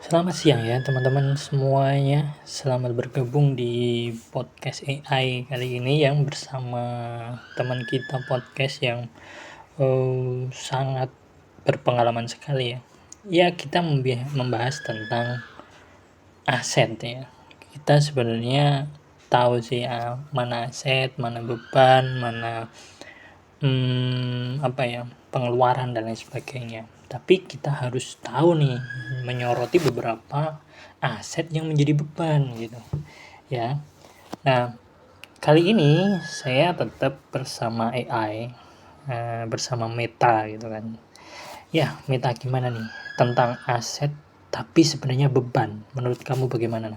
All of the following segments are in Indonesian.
Selamat siang ya teman-teman semuanya. Selamat bergabung di podcast AI kali ini yang bersama teman kita podcast yang sangat berpengalaman sekali ya. Ya kita membahas tentang aset ya. Kita sebenarnya tahu sih mana aset, mana beban, mana pengeluaran dan lain sebagainya. Tapi kita harus tahu nih, menyoroti beberapa aset yang menjadi beban gitu ya. Nah, kali ini saya tetap bersama AI, bersama Meta gitu kan. Ya, Meta gimana nih tentang aset tapi sebenarnya beban? Menurut kamu bagaimana?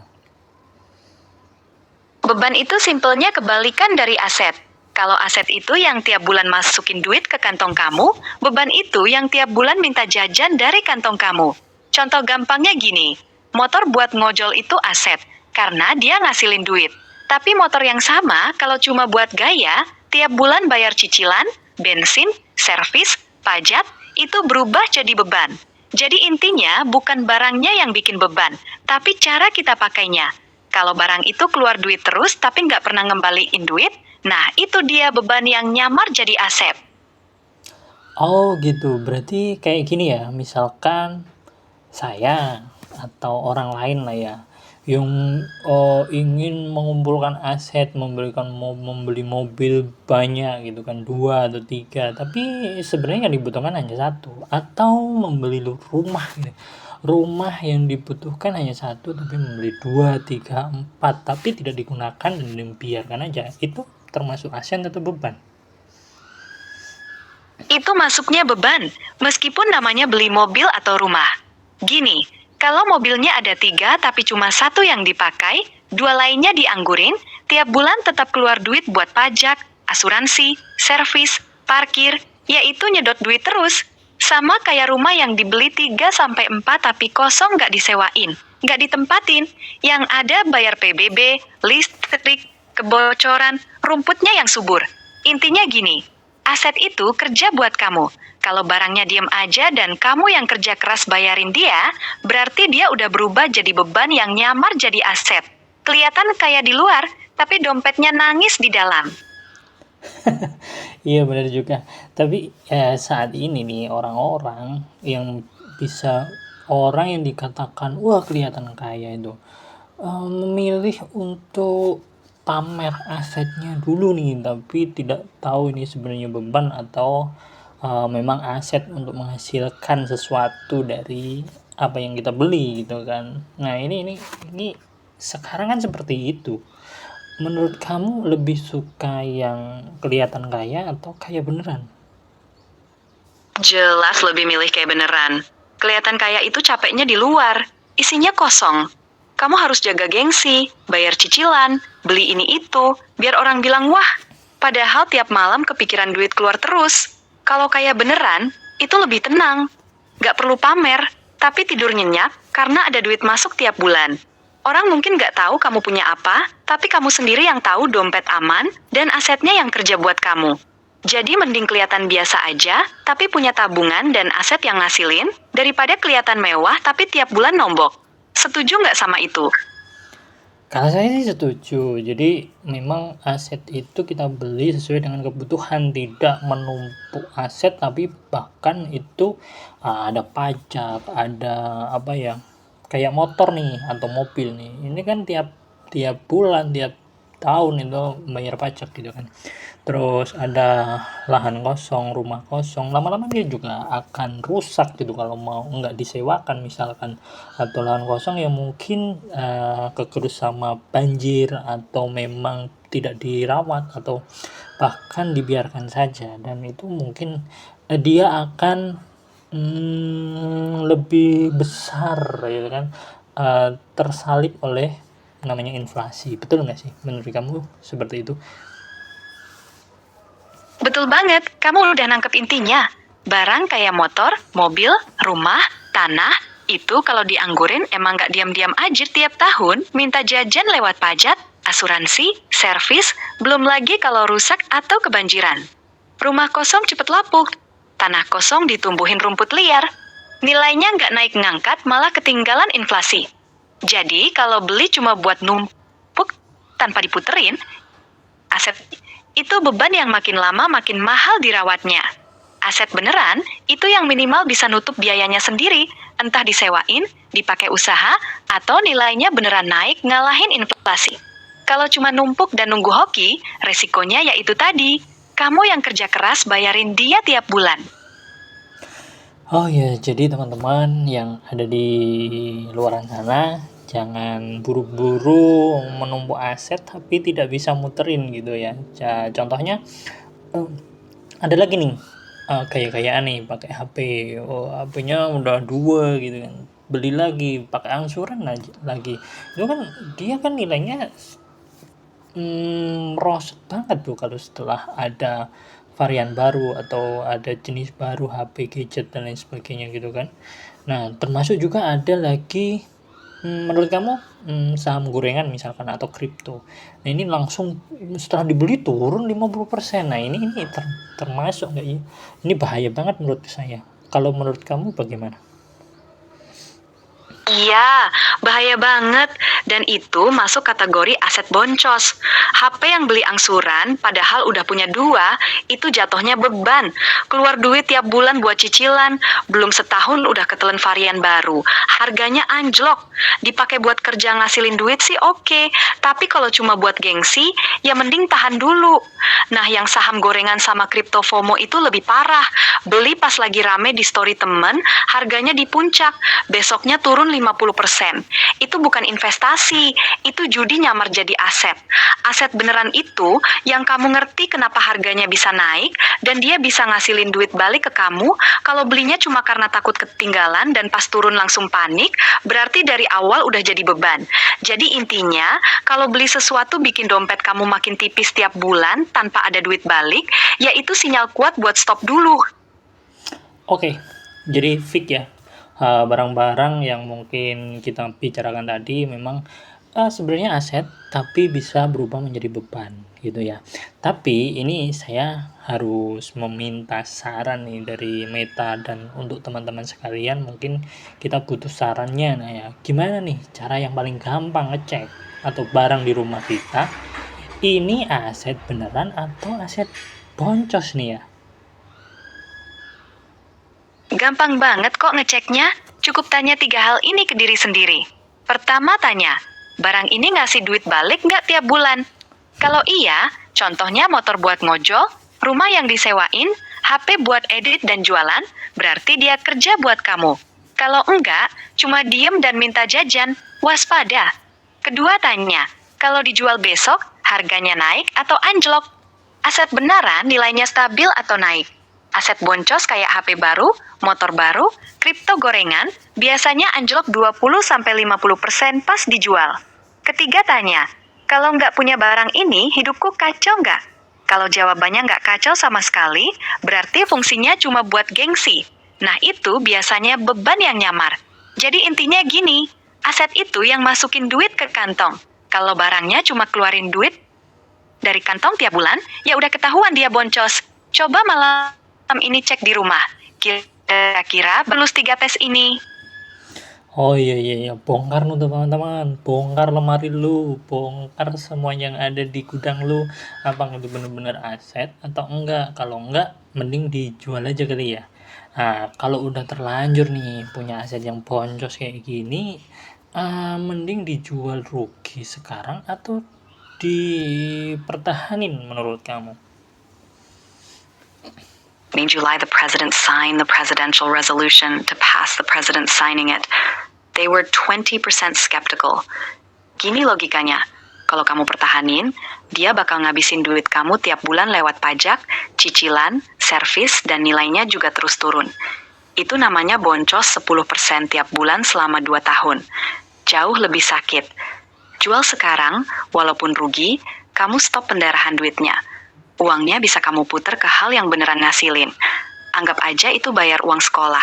Beban itu simpelnya kebalikan dari aset. Kalau aset itu yang tiap bulan masukin duit ke kantong kamu, beban itu yang tiap bulan minta jajan dari kantong kamu. Contoh gampangnya gini, motor buat ngojol itu aset, karena dia ngasilin duit. Tapi motor yang sama, kalau cuma buat gaya, tiap bulan bayar cicilan, bensin, servis, pajak, itu berubah jadi beban. Jadi intinya bukan barangnya yang bikin beban, tapi cara kita pakainya. Kalau barang itu keluar duit terus tapi nggak pernah ngembaliin duit, nah itu dia beban yang nyamar jadi aset. Oh gitu, berarti kayak gini ya, misalkan saya atau orang lain lah ya, yang ingin mengumpulkan aset, membeli mobil banyak gitu kan, 2 atau 3, tapi sebenarnya yang dibutuhkan hanya satu, atau membeli rumah gitu. Rumah yang dibutuhkan hanya satu, tapi membeli 2, 3, 4, tapi tidak digunakan dan dibiarkan aja. Itu termasuk aset atau beban? Itu masuknya beban, meskipun namanya beli mobil atau rumah. Gini, kalau mobilnya ada 3 tapi cuma satu yang dipakai, 2 lainnya dianggurin, tiap bulan tetap keluar duit buat pajak, asuransi, servis, parkir, yaitu nyedot duit terus. Sama kayak rumah yang dibeli 3-4 tapi kosong nggak disewain, nggak ditempatin. Yang ada bayar PBB, listrik, kebocoran, rumputnya yang subur. Intinya gini, aset itu kerja buat kamu. Kalau barangnya diem aja dan kamu yang kerja keras bayarin dia, berarti dia udah berubah jadi beban yang nyamar jadi aset. Kelihatan kayak di luar, tapi dompetnya nangis di dalam. Iya benar juga. Tapi saat ini nih orang-orang yang orang yang dikatakan wah kelihatan kaya itu memilih untuk pamer asetnya dulu nih, tapi tidak tahu ini sebenarnya beban atau memang aset untuk menghasilkan sesuatu dari apa yang kita beli gitu kan. Nah ini sekarang kan seperti itu. Menurut kamu lebih suka yang kelihatan kaya atau kaya beneran? Jelas lebih milih kayak beneran. Kelihatan kaya itu capeknya di luar, isinya kosong. Kamu harus jaga gengsi, bayar cicilan, beli ini itu, biar orang bilang wah. Padahal tiap malam kepikiran duit keluar terus. Kalau kaya beneran, itu lebih tenang. Gak perlu pamer, tapi tidur nyenyak karena ada duit masuk tiap bulan. Orang mungkin gak tahu kamu punya apa, tapi kamu sendiri yang tahu dompet aman dan asetnya yang kerja buat kamu. Jadi mending kelihatan biasa aja, tapi punya tabungan dan aset yang ngasilin, daripada kelihatan mewah tapi tiap bulan nombok. Setuju nggak sama itu? Kalau saya sih setuju. Jadi memang aset itu kita beli sesuai dengan kebutuhan, tidak menumpuk aset, tapi bahkan itu ada pajak, ada kayak motor nih atau mobil nih. Ini kan tiap tiap bulan, tiap tahun itu bayar pajak gitu kan. Terus ada lahan kosong, rumah kosong, lama-lama dia juga akan rusak gitu kalau mau nggak disewakan misalkan, atau lahan kosong yang mungkin kegerus sama banjir atau memang tidak dirawat atau bahkan dibiarkan saja, dan itu mungkin dia akan lebih besar gitu kan, tersalib oleh namanya inflasi. Betul nggak sih menurut kamu seperti itu? Betul banget, kamu udah nangkep intinya. Barang kayak motor, mobil, rumah, tanah, itu kalau dianggurin emang gak diam-diam aja tiap tahun minta jajan lewat pajak, asuransi, servis, belum lagi kalau rusak atau kebanjiran. Rumah kosong cepet lapuk, tanah kosong ditumbuhin rumput liar. Nilainya nggak naik ngangkat, malah ketinggalan inflasi. Jadi kalau beli cuma buat numpuk tanpa diputerin, aset itu beban yang makin lama makin mahal dirawatnya. Aset beneran, itu yang minimal bisa nutup biayanya sendiri, entah disewain, dipakai usaha, atau nilainya beneran naik ngalahin inflasi. Kalau cuma numpuk dan nunggu hoki, resikonya yaitu tadi, kamu yang kerja keras bayarin dia tiap bulan. Oh ya, jadi teman-teman yang ada di luaran sana, jangan buru-buru menumpuk aset tapi tidak bisa muterin gitu ya. Contohnya ada lagi nih, gaya-gayaan nih pakai HP, HP-nya udah 2 gitu kan, beli lagi pakai angsuran lagi. Itu kan dia kan nilainya merosot banget tuh kalau setelah ada varian baru atau ada jenis baru HP, gadget dan lain sebagainya gitu kan. Nah, termasuk juga ada lagi menurut kamu saham gorengan misalkan atau kripto. Nah, ini langsung setelah dibeli turun 50%. Nah, ini termasuk nggak ya? Ini bahaya banget menurut saya. Kalau menurut kamu bagaimana? Iya, bahaya banget. Dan itu masuk kategori aset boncos. HP yang beli angsuran, padahal udah punya 2, itu jatuhnya beban. Keluar duit tiap bulan buat cicilan, belum setahun udah ketelan varian baru. Harganya anjlok. Dipakai buat kerja ngasilin duit sih oke, tapi kalau cuma buat gengsi, ya mending tahan dulu. Nah, yang saham gorengan sama kripto FOMO itu lebih parah. Beli pas lagi rame di story temen, harganya di puncak, besoknya turun 50%. Itu bukan investasi, itu judi nyamar jadi aset. Aset beneran itu yang kamu ngerti kenapa harganya bisa naik dan dia bisa ngasilin duit balik ke kamu. Kalau belinya cuma karena takut ketinggalan dan pas turun langsung panik, berarti dari awal udah jadi beban. Jadi intinya, kalau beli sesuatu bikin dompet kamu makin tipis tiap bulan tanpa ada duit balik, ya itu sinyal kuat buat stop dulu. Oke, jadi fix ya. Barang-barang yang mungkin kita bicarakan tadi memang sebenarnya aset tapi bisa berubah menjadi beban gitu ya. Tapi ini saya harus meminta saran nih dari Meta dan untuk teman-teman sekalian mungkin kita butuh sarannya. Nah ya, gimana nih cara yang paling gampang ngecek atau barang di rumah kita ini aset beneran atau aset boncos nih ya? Gampang banget kok ngeceknya, cukup tanya 3 hal ini ke diri sendiri. Pertama tanya, barang ini ngasih duit balik nggak tiap bulan? Kalau iya, contohnya motor buat ngojol, rumah yang disewain, HP buat edit dan jualan, berarti dia kerja buat kamu. Kalau enggak, cuma diem dan minta jajan, waspada. Kedua tanya, kalau dijual besok, harganya naik atau anjlok? Aset beneran nilainya stabil atau naik? Aset boncos kayak HP baru, motor baru, kripto gorengan, biasanya anjlok 20-50% pas dijual. Ketiga tanya, kalau nggak punya barang ini, hidupku kacau nggak? Kalau jawabannya nggak kacau sama sekali, berarti fungsinya cuma buat gengsi. Nah itu biasanya beban yang nyamar. Jadi intinya gini, aset itu yang masukin duit ke kantong. Kalau barangnya cuma keluarin duit dari kantong tiap bulan, ya udah ketahuan dia boncos. Coba malam ini cek di rumah, kira-kira lulus 3 tes ini. Oh iya, bongkar tuh teman-teman, bongkar lemari lu, bongkar semua yang ada di gudang lu, apakah itu benar-benar aset atau enggak. Kalau enggak, mending dijual aja kali ya. Nah, kalau udah terlanjur nih punya aset yang boncos kayak gini, mending dijual rugi sekarang atau dipertahanin menurut kamu? In July, the president signed the presidential resolution to pass the president signing it. They were 20% skeptical. Gini logikanya, kalau kamu pertahanin, dia bakal ngabisin duit kamu tiap bulan lewat pajak, cicilan, servis, dan nilainya juga terus turun. Itu namanya boncos 10% tiap bulan selama 2 tahun. Jauh lebih sakit. Jual sekarang, walaupun rugi, kamu stop pendarahan duitnya. Uangnya bisa kamu puter ke hal yang beneran ngasilin. Anggap aja itu bayar uang sekolah.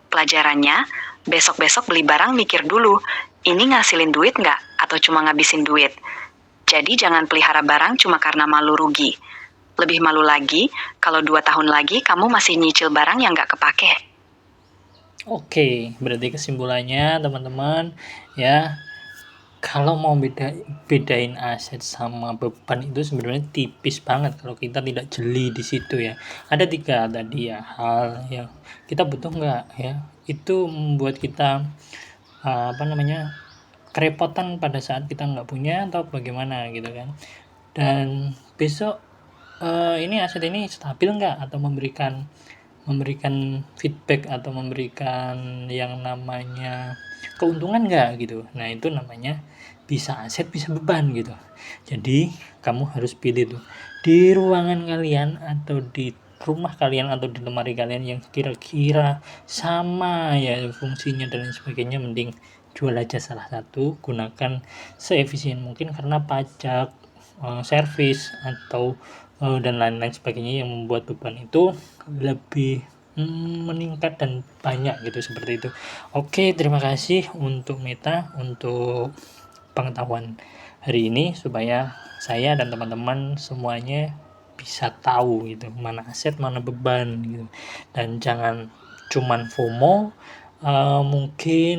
Pelajarannya, besok-besok beli barang mikir dulu, ini ngasilin duit nggak atau cuma ngabisin duit. Jadi jangan pelihara barang cuma karena malu rugi. Lebih malu lagi, kalau 2 tahun lagi kamu masih nyicil barang yang nggak kepake. Oke, berarti kesimpulannya teman-teman ya, kalau mau bedain aset sama beban itu sebenarnya tipis banget kalau kita tidak jeli di situ ya. Ada 3 tadi ya hal yang kita butuh nggak ya, itu membuat kita kerepotan pada saat kita nggak punya atau bagaimana gitu kan. Dan besok ini aset ini stabil nggak atau memberikan feedback atau memberikan yang namanya keuntungan nggak gitu. Nah itu namanya bisa aset bisa beban gitu. Jadi kamu harus pilih tuh di ruangan kalian atau di rumah kalian atau di lemari kalian yang kira-kira sama ya fungsinya dan lain sebagainya, mending jual aja salah satu, gunakan seefisien mungkin karena pajak, servis atau dan lain-lain sebagainya yang membuat beban itu lebih meningkat dan banyak gitu, seperti itu. Oke, terima kasih untuk Meta untuk pengetahuan hari ini supaya saya dan teman-teman semuanya bisa tahu gitu mana aset mana beban gitu, dan jangan cuman FOMO. Mungkin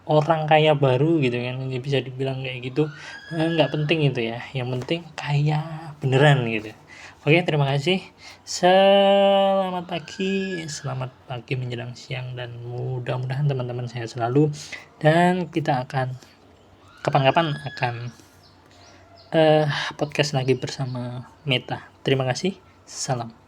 orang kaya baru gitu kan, ini bisa dibilang kayak gitu, nggak penting itu ya, yang penting kaya beneran gitu. Oke, terima kasih. Selamat pagi menjelang siang, dan mudah-mudahan teman-teman sehat selalu, dan kita akan kapan-kapan akan podcast lagi bersama Meta. Terima kasih. Salam.